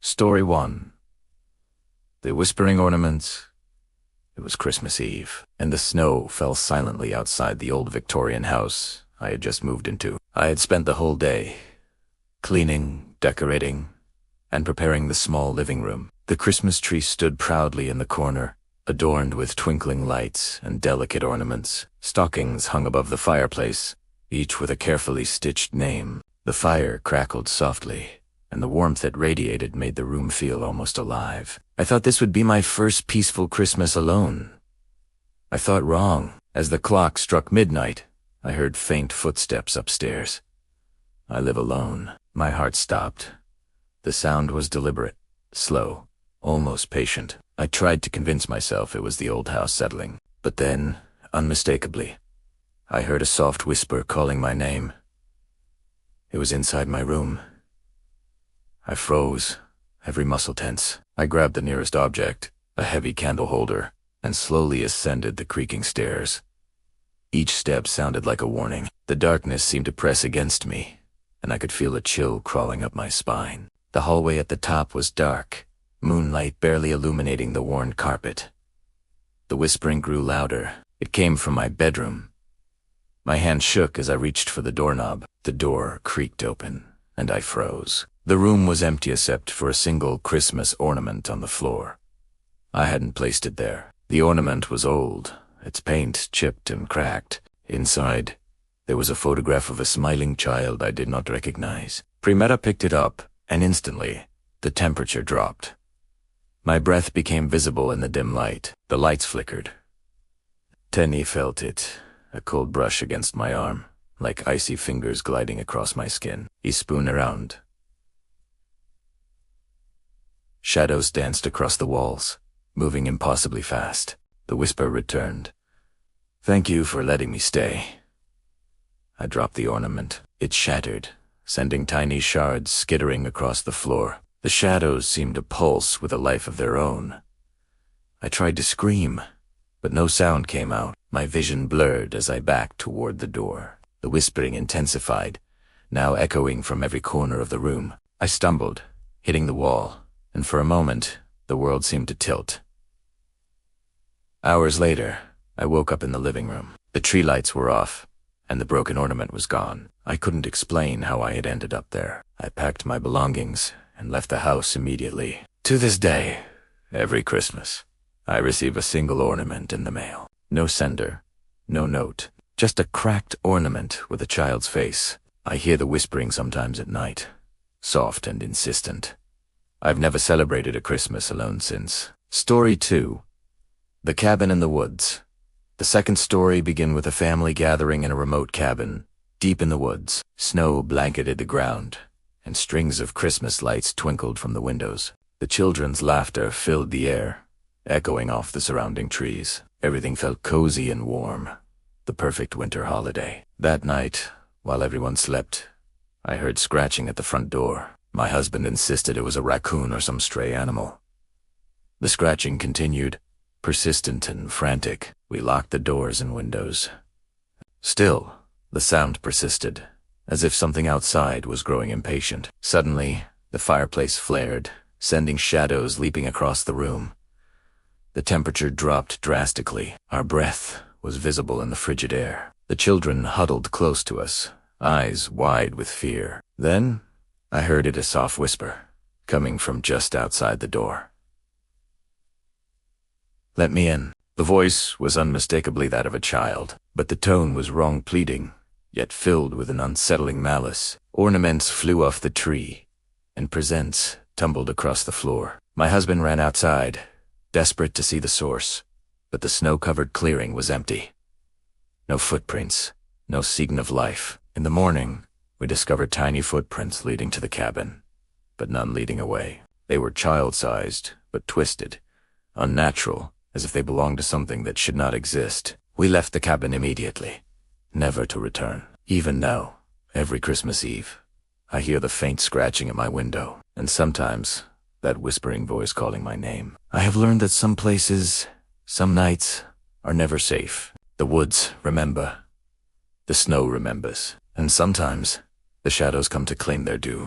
Story 1. The Whispering Ornaments. It was Christmas Eve, and the snow fell silently outside the old Victorian house I had just moved into. I had spent the whole day cleaning, decorating, and preparing the small living room. The Christmas tree stood proudly in the corner, adorned with twinkling lights and delicate ornaments. Stockings hung above the fireplace, each with a carefully stitched name. The fire crackled softly, and the warmth it radiated made the room feel almost alive. I thought this would be my first peaceful Christmas alone. I thought wrong. As the clock struck midnight, I heard faint footsteps upstairs. I live alone. My heart stopped. The sound was deliberate, slow, almost patient. I tried to convince myself it was the old house settling, but then, unmistakably, I heard a soft whisper calling my name. It was inside my room. I froze, every muscle tense. I grabbed the nearest object, a heavy candle holder, and slowly ascended the creaking stairs. Each step sounded like a warning. The darkness seemed to press against me, and I could feel a chill crawling up my spine. The hallway at the top was dark, moonlight barely illuminating the worn carpet. The whispering grew louder. It came from my bedroom. My hand shook as I reached for the doorknob. The door creaked open, and I froze. The room was empty except for a single Christmas ornament on the floor. I hadn't placed it there. The ornament was old, its paint chipped and cracked. Inside, there was a photograph of a smiling child I did not recognize. Primera picked it up, and instantly, the temperature dropped. My breath became visible in the dim light. The lights flickered. Tenny felt it, a cold brush against my arm, like icy fingers gliding across my skin. He spun around. Shadows danced across the walls, moving impossibly fast. The whisper returned. "Thank you for letting me stay." I dropped the ornament. It shattered, sending tiny shards skittering across the floor. The shadows seemed to pulse with a life of their own. I tried to scream, but no sound came out. My vision blurred as I backed toward the door. The whispering intensified, now echoing from every corner of the room. I stumbled, hitting the wall, and for a moment, the world seemed to tilt. Hours later, I woke up in the living room. The tree lights were off, and the broken ornament was gone. I couldn't explain how I had ended up there. I packed my belongings and left the house immediately. To this day, every Christmas, I receive a single ornament in the mail. No sender, no note, just a cracked ornament with a child's face. I hear the whispering sometimes at night, soft and insistent. I've never celebrated a Christmas alone since. Story 2. The Cabin in the Woods. The second story begins with a family gathering in a remote cabin, deep in the woods. Snow blanketed the ground, and strings of Christmas lights twinkled from the windows. The children's laughter filled the air, echoing off the surrounding trees. Everything felt cozy and warm, the perfect winter holiday. That night, while everyone slept, I heard scratching at the front door. My husband insisted it was a raccoon or some stray animal. The scratching continued, persistent and frantic. We locked the doors and windows. Still, the sound persisted, as if something outside was growing impatient. Suddenly, the fireplace flared, sending shadows leaping across the room. The temperature dropped drastically. Our breath was visible in the frigid air. The children huddled close to us, eyes wide with fear. Then, I heard a soft whisper, coming from just outside the door. "Let me in." The voice was unmistakably that of a child, but the tone was wrong pleading, yet filled with an unsettling malice. Ornaments flew off the tree, and presents tumbled across the floor. My husband ran outside, desperate to see the source, but the snow-covered clearing was empty. No footprints, no sign of life. In the morning, we discovered tiny footprints leading to the cabin, but none leading away. They were child-sized, but twisted, unnatural, as if they belonged to something that should not exist. We left the cabin immediately, never to return. Even now, every Christmas Eve, I hear the faint scratching at my window, and sometimes that whispering voice calling my name. I have learned that some places, some nights, are never safe. The woods remember. The snow remembers. And sometimes, the shadows come to claim their due.